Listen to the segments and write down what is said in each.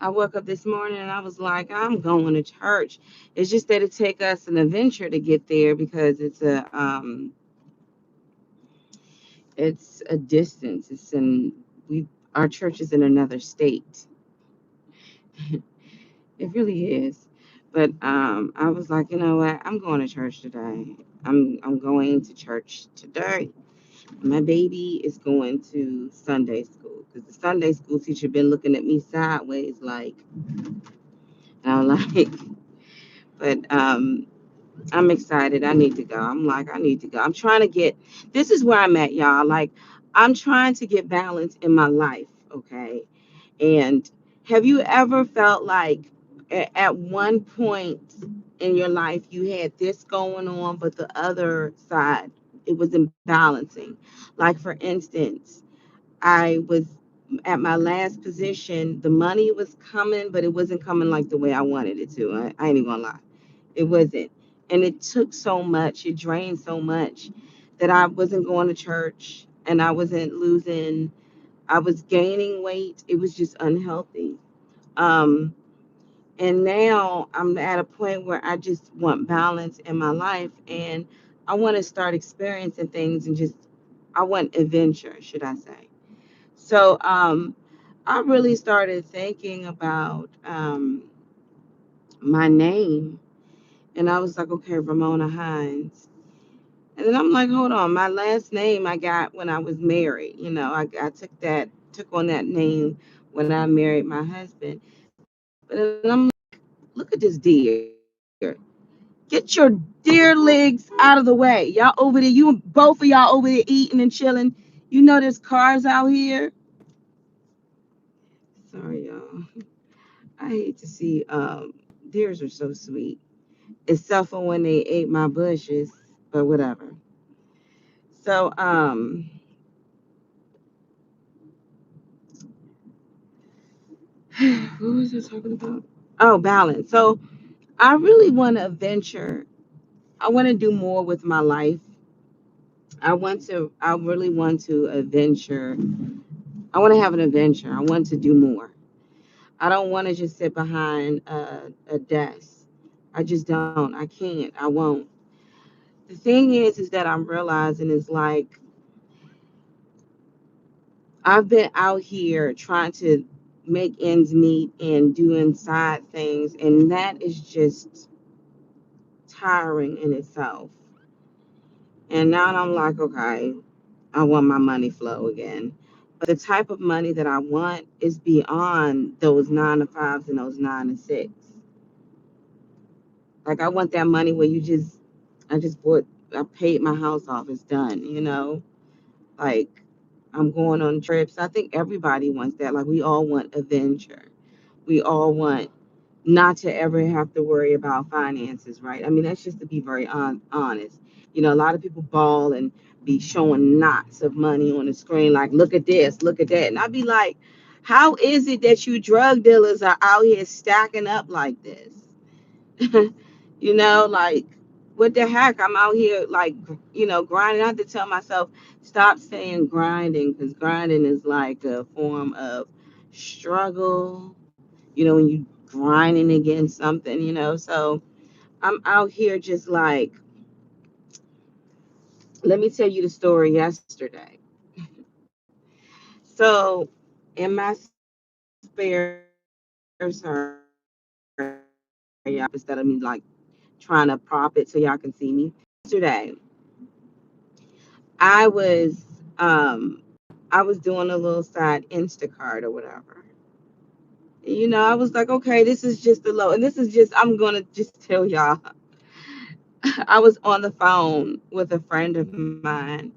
I woke up this morning and I was like, I'm going to church. It's just that it take us an adventure to get there because it's a distance. We our church is in another state. It really is. But I was like, you know what? I'm going to church today. I'm going to church today. My baby is going to Sunday school because the Sunday school teacher been looking at me sideways like, and I'm like, but I'm excited. I need to go. I'm like, I need to go. I'm trying to get. This is where I'm at, y'all. Like, I'm trying to get balance in my life. Okay. And have you ever felt like at one point in your life you had this going on, but the other side, it was imbalancing? Like, for instance, I was at my last position, the money was coming, but it wasn't coming like the way I wanted it to. I ain't even gonna lie. It wasn't. And it took so much, it drained so much that I wasn't going to church and I wasn't losing, I was gaining weight. It was just unhealthy. Um, and now I'm at a point where I just want balance in my life and I want to start experiencing things and just, I want adventure, should I say. So I really started thinking about my name and I was like, okay, Ramona Hines. And then I'm like, hold on, my last name I got when I was married. I took on that name when I married my husband. But then I'm like, look at this deer. Get your deer legs out of the way. Y'all over there, you both of y'all over there eating and chilling. You know there's cars out here. Sorry, y'all. I hate to see deers are so sweet. Except for when they ate my bushes, but whatever. So what was I talking about? Oh, balance. So I really want to venture. I want to do more with my life. I really want to adventure. I want to have an adventure. I want to do more. I don't want to just sit behind a desk. I just don't. I can't. I won't. The thing is that I'm realizing is like I've been out here trying to make ends meet and doing side things, and that is just tiring in itself. And now I'm like, okay, I want my money flow again. But the type of money that I want is beyond those 9 to 5s and those 9 to 6. Like I want that money where I just bought, I paid my house off. It's done. Like I'm going on trips. I think everybody wants that. Like we all want adventure. We all want not to ever have to worry about finances, right? I mean, that's just to be very honest. A lot of people ball and be showing knots of money on the screen, like, look at this, look at that. And I'd be like, how is it that you drug dealers are out here stacking up like this? Like, what the heck? I'm out here, like, grinding. I have to tell myself, stop saying grinding, because grinding is like a form of struggle, when you grinding against something. So I'm out here just like, let me tell you the story yesterday. So in my spare, sorry, y'all, instead of me like trying to prop it so y'all can see me. Yesterday, I was doing a little side Instacart or whatever. I was like, okay, this is just the low, and this is just, I'm gonna just tell y'all, I was on the phone with a friend of mine,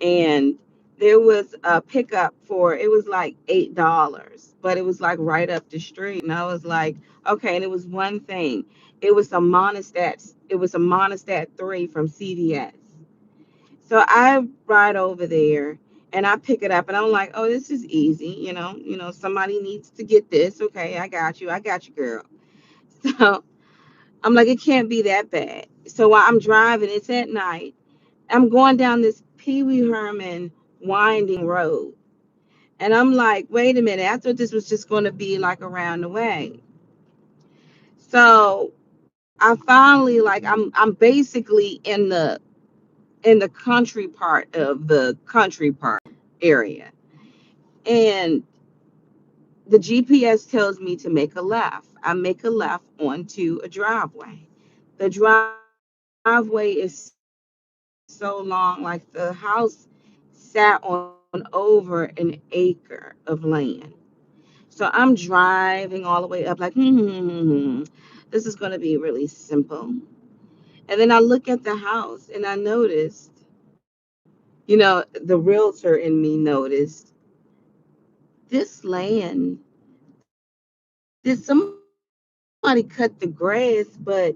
and there was a pickup for, it was like $8, but it was like right up the street, and I was like, okay, and it was one thing, it was a Monistat 3 from CVS. So I ride over there and I pick it up and I'm like, oh, this is easy. Somebody needs to get this. Okay, I got you, girl. So I'm like, it can't be that bad. So while I'm driving, it's at night. I'm going down this Pee Wee Herman winding road. And I'm like, wait a minute, I thought this was just going to be like around the way. So I finally like I'm basically in the country part of the country part area. And the GPS tells me to make a left. I make a left onto a driveway. The driveway is so long, like the house sat on over an acre of land. So I'm driving all the way up, like, this is going to be really simple. And then I look at the house and I noticed, the realtor in me noticed this land, did somebody cut the grass, but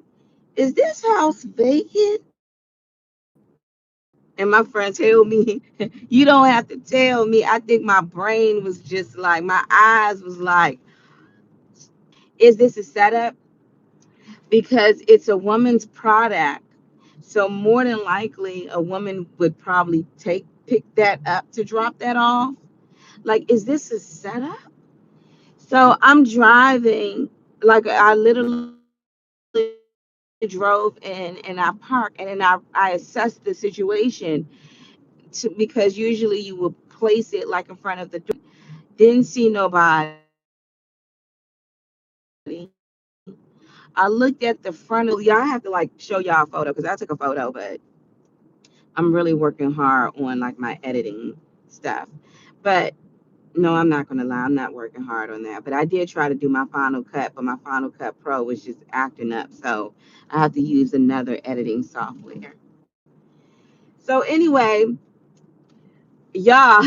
is this house vacant? And my friend tell me, you don't have to tell me. I think my brain was just like, my eyes was like, is this a setup? Because it's a woman's product. So more than likely a woman would probably pick that up to drop that off. Like, is this a setup? So I'm driving, like I literally drove and I parked and then I assessed the situation because usually you would place it like in front of the door. Didn't see nobody. I looked at the front of the door. Y'all have to like show y'all a photo because I took a photo, but I'm really working hard on like my editing stuff. But no, I'm not gonna lie, I'm not working hard on that. But I did try to do my Final Cut, but my Final Cut Pro was just acting up, so I have to use another editing software. So anyway, y'all,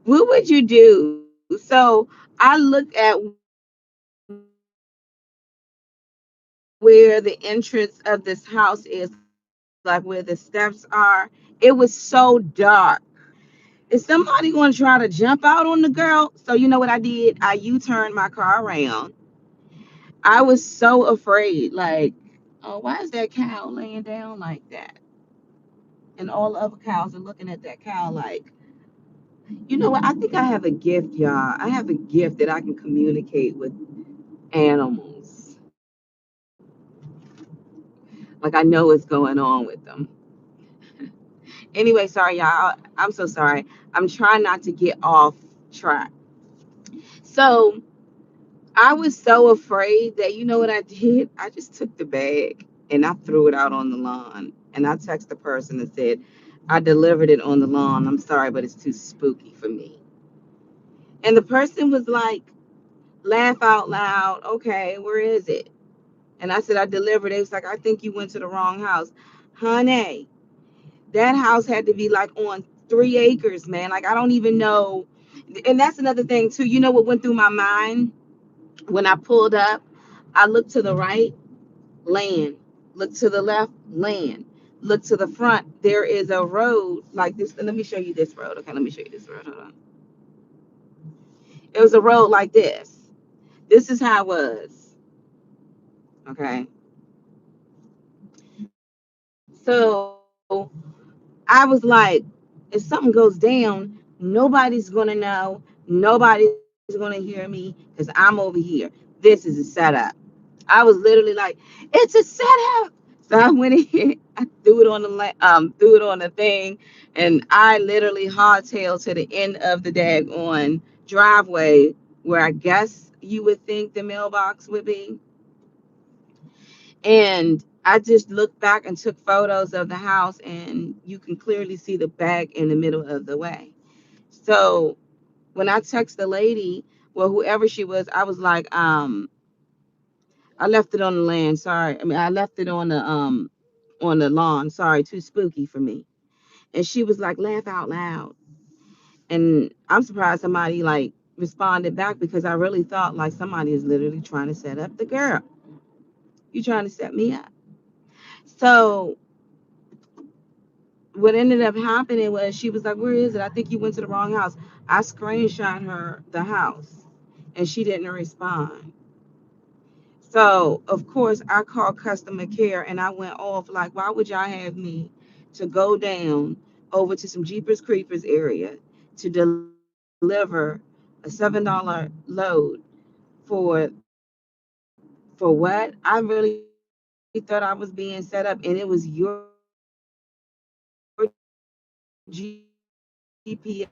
what would you do? So I look at where the entrance of this house is, like where the steps are. It was so dark. Is somebody going to try to jump out on the girl? So you know what I did? I U-turned my car around. I was so afraid, like, oh, why is that cow laying down like that? And all the other cows are looking at that cow like, you know what? I think I have a gift, y'all. I have a gift that I can communicate with animals. Like, I know what's going on with them. Anyway, sorry, y'all. I'm so sorry. I'm trying not to get off track. So I was so afraid that, you know what I did? I just took the bag and I threw it out on the lawn. And I texted the person and said, I delivered it on the lawn. I'm sorry, but it's too spooky for me. And the person was like, laugh out loud. Okay, where is it? And I said, I delivered it. It was like, I think you went to the wrong house. Honey, that house had to be like on 3 acres, man. Like, I don't even know. And that's another thing, too. You know what went through my mind when I pulled up? I looked to the right, land. Look to the left, land. Look to the front. There is a road like this. Let me show you this road. Okay, let me show you this road. Hold on. It was a road like this. This is how it was. Okay. So I was like, if something goes down, nobody's going to know. Nobody's going to hear me because I'm over here. This is a setup. I was literally like, it's a setup. So I went in, I threw it on threw it on the thing, and I literally hardtailed to the end of the daggone driveway where I guess you would think the mailbox would be. And I just looked back and took photos of the house, and you can clearly see the bag in the middle of the way. So when I text the lady, well, whoever she was, I was like, I left it on the land. Sorry. I mean, I left it on the lawn. Sorry, too spooky for me. And she was like, laugh out loud. And I'm surprised somebody like responded back because I really thought like somebody is literally trying to set up the girl. You trying to set me up. So what ended up happening was she was like, where is it? I think you went to the wrong house. I screenshot her the house and she didn't respond. So of course I called customer care and I went off like, why would y'all have me to go down over to some Jeepers Creepers area to deliver deliver a $7 load for what? I really thought I was being set up, and it was your GPS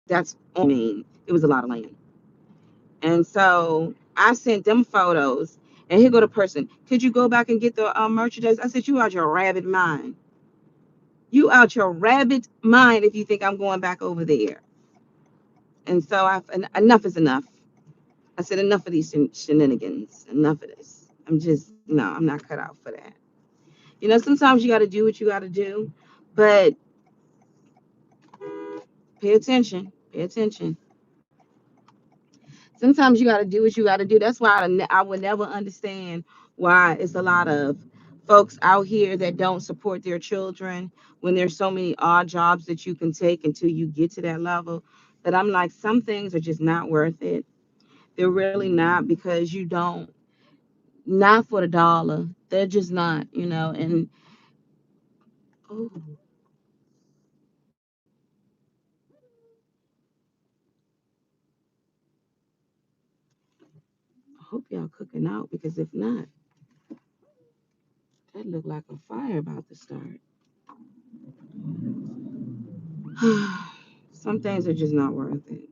that's on me. It was a lot of land. And so I sent them photos. And here go the person. Could you go back and get the merchandise? I said, you out your rabbit mind. You out your rabbit mind if you think I'm going back over there. And so enough is enough. I said, enough of these shenanigans. Enough of this. No, I'm not cut out for that. Sometimes you got to do what you got to do, but pay attention. Pay attention. Sometimes you got to do what you got to do. That's why I would never understand why it's a lot of folks out here that don't support their children when there's so many odd jobs that you can take until you get to that level. But I'm like, some things are just not worth it. They're really not, because you don't, not for the dollar. They're just not. And oh, I hope y'all cooking out, because if not, that look like a fire about to start. Some things are just not worth it.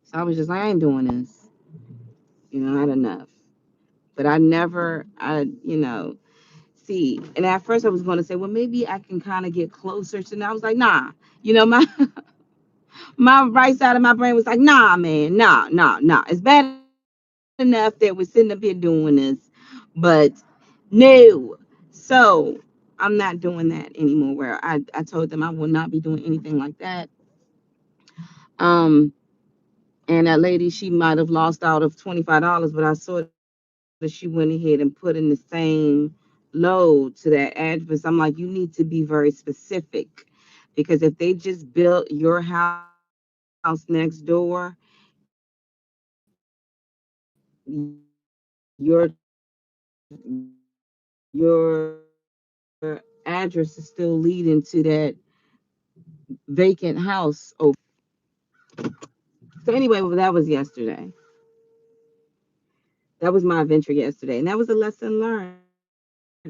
So I was just like, I ain't doing this. Not enough. But see. And at first I was going to say, well, maybe I can kind of get closer to. And I was like, nah. My my right side of my brain was like, nah, man, nah, nah, nah. It's bad enough that we're sitting up here doing this, but no. So I'm not doing that anymore. Where I told them I will not be doing anything like that. Um, and that lady, she might have lost out of $25, but I saw that she went ahead and put in the same load to that address. I'm like, you need to be very specific, because if they just built your house next door, your your address is still leading to that vacant house. Oh, so anyway, well, that was yesterday. That was my adventure yesterday, and that was a lesson learned.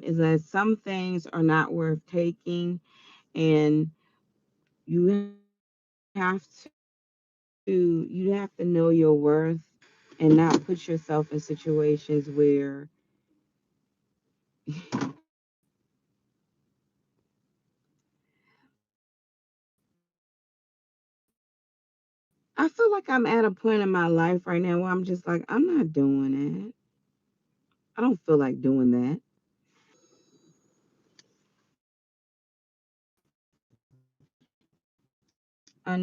Is that some things are not worth taking, and you have you have to know your worth and not put yourself in situations where I feel like I'm at a point in my life right now where I'm just like, I'm not doing that. I don't feel like doing that.